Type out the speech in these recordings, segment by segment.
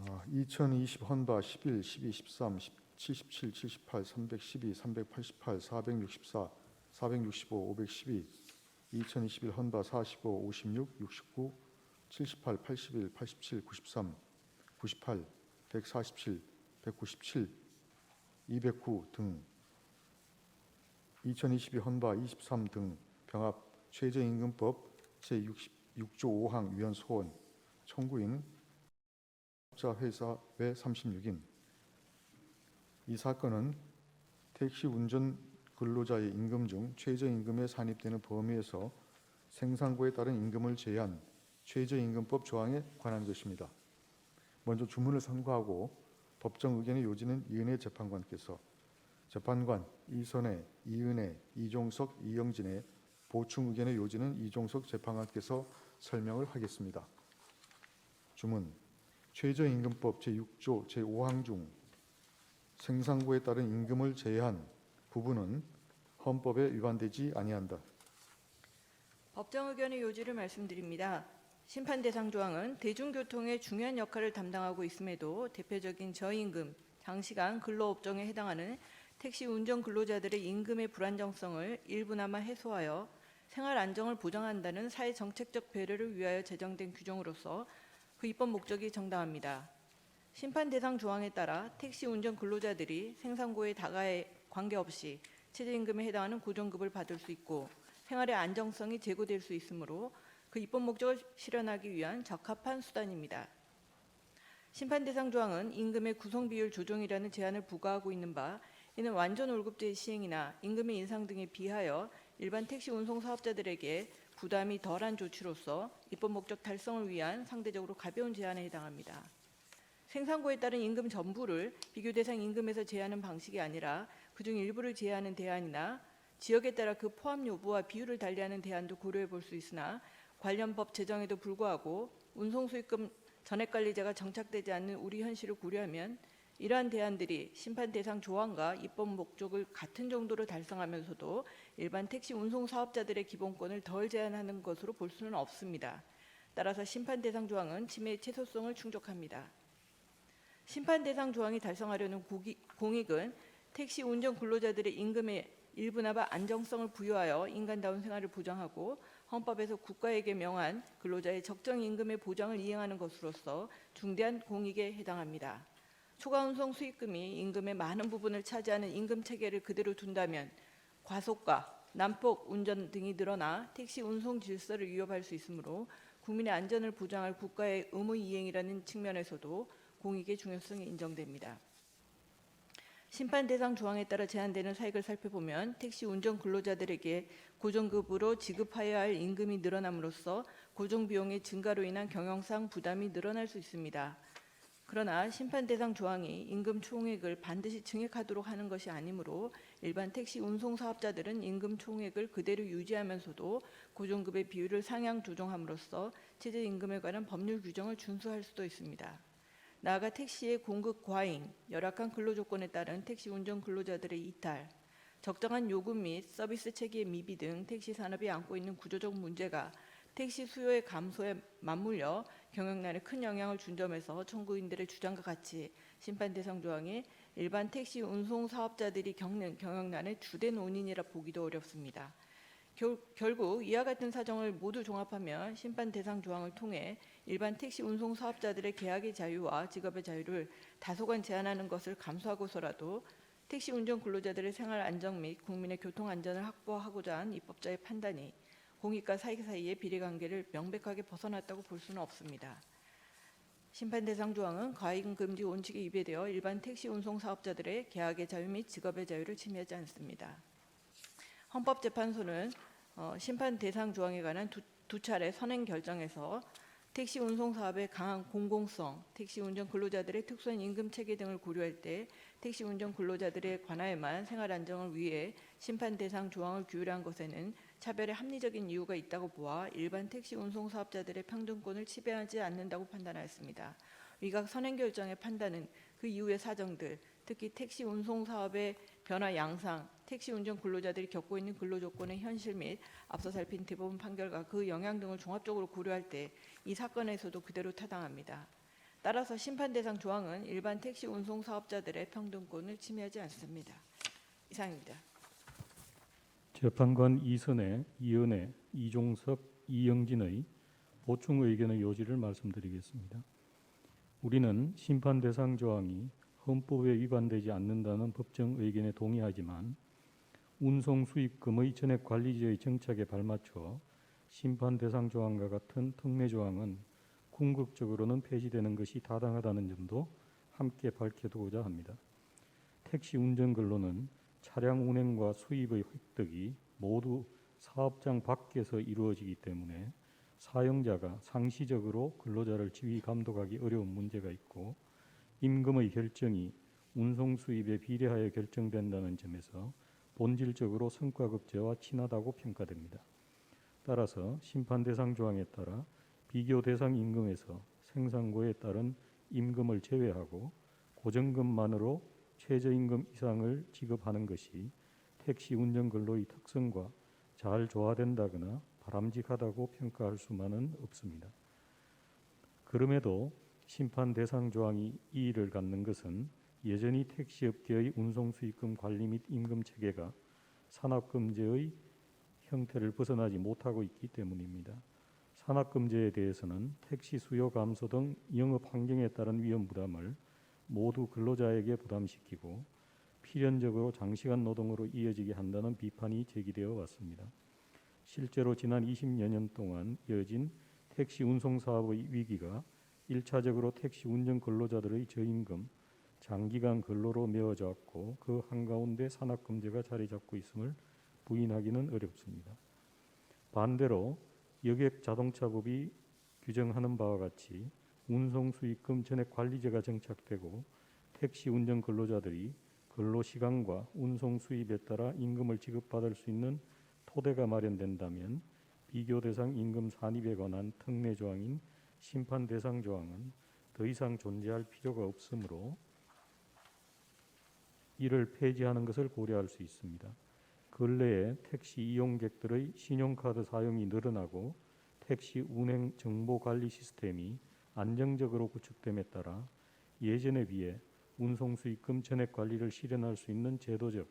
2020 헌바 11, 12, 13, 77, 78, 312, 388, 464, 465, 512, 2021 헌바 45, 56, 69, 78, 81, 87, 93, 98, 147, 197, 209 등 2022 헌바 23 등 병합 최저임금법 제6조 5항 위헌 소원 청구인 회사 외 36인. 이 사건은 택시 운전 근로자의 임금 중 최저임금에 산입되는 범위에서 생산고에 따른 임금을 제한 최저임금법 조항에 관한 것입니다. 먼저 주문을 선고하고 법정 의견의 요지는 이은혜 재판관께서, 재판관 이선혜, 이은혜, 이종석, 이영진의 보충 의견의 요지는 이종석 재판관께서 설명을 하겠습니다. 주문. 최저임금법 제6조 제5항 중 생산고에 따른 임금을 제한 부분은 헌법에 위반되지 아니한다. 법정 의견의 요지를 말씀드립니다. 심판 대상 조항은 대중교통의 중요한 역할을 담당하고 있음에도 대표적인 저임금, 장시간 근로업종에 해당하는 택시 운전 근로자들의 임금의 불안정성을 일부나마 해소하여 생활 안정을 보장한다는 사회정책적 배려를 위하여 제정된 규정으로서 그 입법 목적이 정당합니다. 심판 대상 조항에 따라 택시 운전 근로자들이 생산고의 다가에 관계없이 최저임금에 해당하는 고정급을 받을 수 있고 생활의 안정성이 제고될 수 있으므로 그 입법 목적을 실현하기 위한 적합한 수단입니다. 심판 대상 조항은 임금의 구성 비율 조정이라는 제한을 부과하고 있는 바, 이는 완전 월급제의 시행이나 임금의 인상 등에 비하여 일반 택시 운송 사업자들에게 부담이 덜한 조치로서 입법 목적 달성을 위한 상대적으로 가벼운 제한에 해당합니다. 생산고에 따른 임금 전부를 비교 대상 임금에서 제하는 방식이 아니라 그중 일부를 제하는 대안이나 지역에 따라 그 포함 여부와 비율을 달리하는 대안도 고려해 볼 수 있으나 관련 법 제정에도 불구하고 운송수익금 전액관리제가 정착되지 않는 우리 현실을 고려하면 이러한 대안들이 심판 대상 조항과 입법 목적을 같은 정도로 달성하면서도 일반 택시 운송 사업자들의 기본권을 덜 제한하는 것으로 볼 수는 없습니다. 따라서 심판 대상 조항은 침해의 최소성을 충족합니다. 심판 대상 조항이 달성하려는 공익은 택시 운전 근로자들의 임금에 일부나마 안정성을 부여하여 인간다운 생활을 보장하고 헌법에서 국가에게 명한 근로자의 적정 임금의 보장을 이행하는 것으로서 중대한 공익에 해당합니다. 초과운송 수익금이 임금의 많은 부분을 차지하는 임금 체계를 그대로 둔다면 과속과 난폭 운전 등이 늘어나 택시 운송 질서를 위협할 수 있으므로 국민의 안전을 보장할 국가의 의무 이행이라는 측면에서도 공익의 중요성이 인정됩니다. 심판 대상 조항에 따라 제한되는 사익을 살펴보면 택시 운전 근로자들에게 고정급으로 지급하여야 할 임금이 늘어남으로써 고정비용의 증가로 인한 경영상 부담이 늘어날 수 있습니다. 그러나 심판 대상 조항이 임금 총액을 반드시 증액하도록 하는 것이 아니므로 일반 택시 운송 사업자들은 임금 총액을 그대로 유지하면서도 고정급의 비율을 상향 조정함으로써 최저임금에 관한 법률 규정을 준수할 수도 있습니다. 나아가 택시의 공급 과잉, 열악한 근로조건에 따른 택시 운전 근로자들의 이탈, 적정한 요금 및 서비스 체계의 미비 등 택시 산업이 안고 있는 구조적 문제가 택시 수요의 감소에 맞물려 경영난에 큰 영향을 준 점에서 청구인들의 주장과 같이 심판 대상 조항이 일반 택시 운송 사업자들이 겪는 경영난의 주된 원인이라 보기도 어렵습니다. 결국 이와 같은 사정을 모두 종합하면 심판 대상 조항을 통해 일반 택시 운송 사업자들의 계약의 자유와 직업의 자유를 다소간 제한하는 것을 감수하고서라도 택시 운전 근로자들의 생활 안정 및 국민의 교통 안전을 확보하고자 한 입법자의 판단이 공익과 사익 사이의 비례관계를 명백하게 벗어났다고 볼 수는 없습니다. 심판 대상 조항은 과잉 금지 원칙에 위배되어 일반 택시 운송 사업자들의 계약의 자유 및 직업의 자유를 침해하지 않습니다. 헌법재판소는 심판 대상 조항에 관한 두 차례 선행 결정에서 택시 운송 사업의 강한 공공성, 택시 운전 근로자들의 특수한 임금 체계 등을 고려할 때 택시 운전 근로자들에 관하여만 생활 안정을 위해 심판 대상 조항을 규율한 것에는 차별의 합리적인 이유가 있다고 보아 일반 택시 운송 사업자들의 평등권을 침해하지 않는다고 판단하였습니다. 위각 선행 결정의 판단은 그 이후의 사정들, 특히 택시 운송 사업의 변화 양상, 택시 운전 근로자들이 겪고 있는 근로조건의 현실 및 앞서 살핀 대법원 판결과 그 영향 등을 종합적으로 고려할 때 이 사건에서도 그대로 타당합니다. 따라서 심판 대상 조항은 일반 택시 운송 사업자들의 평등권을 침해하지 않습니다. 이상입니다. 재판관 이선혜, 이은혜, 이종석, 이영진의 보충 의견의 요지를 말씀드리겠습니다. 우리는 심판 대상 조항이 헌법에 위반되지 않는다는 법정 의견에 동의하지만 운송 수익금의 전액 관리제의 정착에 발맞춰 심판 대상 조항과 같은 특례 조항은 궁극적으로는 폐지되는 것이 타당하다는 점도 함께 밝혀두고자 합니다. 택시 운전 근로는 차량 운행과 수입의 획득이 모두 사업장 밖에서 이루어지기 때문에 사용자가 상시적으로 근로자를 지휘 감독하기 어려운 문제가 있고 임금의 결정이 운송 수입에 비례하여 결정된다는 점에서 본질적으로 성과급제와 친하다고 평가됩니다. 따라서 심판 대상 조항에 따라 비교 대상 임금에서 생산고에 따른 임금을 제외하고 고정금만으로 최저임금 이상을 지급하는 것이 택시 운전 근로의 특성과 잘 조화된다거나 바람직하다고 평가할 수만은 없습니다. 그럼에도 심판 대상 조항이 이의를 갖는 것은 여전히 택시업계의 운송수익금 관리 및 임금 체계가 산업금제의 형태를 벗어나지 못하고 있기 때문입니다. 산업금제에 대해서는 택시 수요 감소 등 영업 환경에 따른 위험 부담을 모두 근로자에게 부담시키고 필연적으로 장시간 노동으로 이어지게 한다는 비판이 제기되어 왔습니다. 실제로 지난 20여 년 동안 이어진 택시 운송 사업의 위기가 1차적으로 택시 운전 근로자들의 저임금, 장기간 근로로 메워져 왔고 그 한가운데 산업금제가 자리 잡고 있음을 부인하기는 어렵습니다. 반대로 여객자동차법이 규정하는 바와 같이 운송수익금 전액관리제가 정착되고 택시 운전 근로자들이 근로시간과 운송수입에 따라 임금을 지급받을 수 있는 토대가 마련된다면 비교 대상 임금 산입에 관한 특례 조항인 심판 대상 조항은 더 이상 존재할 필요가 없으므로 이를 폐지하는 것을 고려할 수 있습니다. 근래에 택시 이용객들의 신용카드 사용이 늘어나고 택시 운행 정보 관리 시스템이 안정적으로 구축됨에 따라 예전에 비해 운송 수익금 전액 관리를 실현할 수 있는 제도적,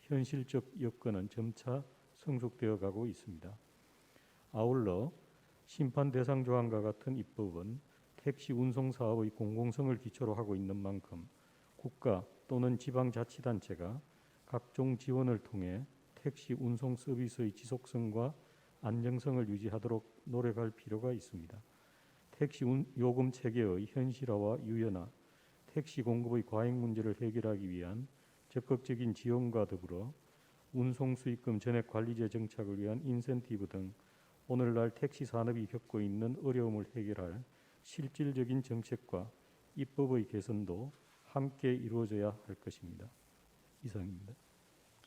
현실적 여건은 점차 성숙되어 가고 있습니다. 아울러 심판 대상 조항과 같은 입법은 택시 운송 사업의 공공성을 기초로 하고 있는 만큼 국가 또는 지방자치단체가 각종 지원을 통해 택시 운송 서비스의 지속성과 안정성을 유지하도록 노력할 필요가 있습니다. 택시 요금 체계의 현실화와 유연화, 택시 공급의 과잉 문제를 해결하기 위한 적극적인 지원과 더불어 운송 수익금 전액 관리제 정착을 위한 인센티브 등 오늘날 택시 산업이 겪고 있는 어려움을 해결할 실질적인 정책과 입법의 개선도 함께 이루어져야 할 것입니다. 이상입니다.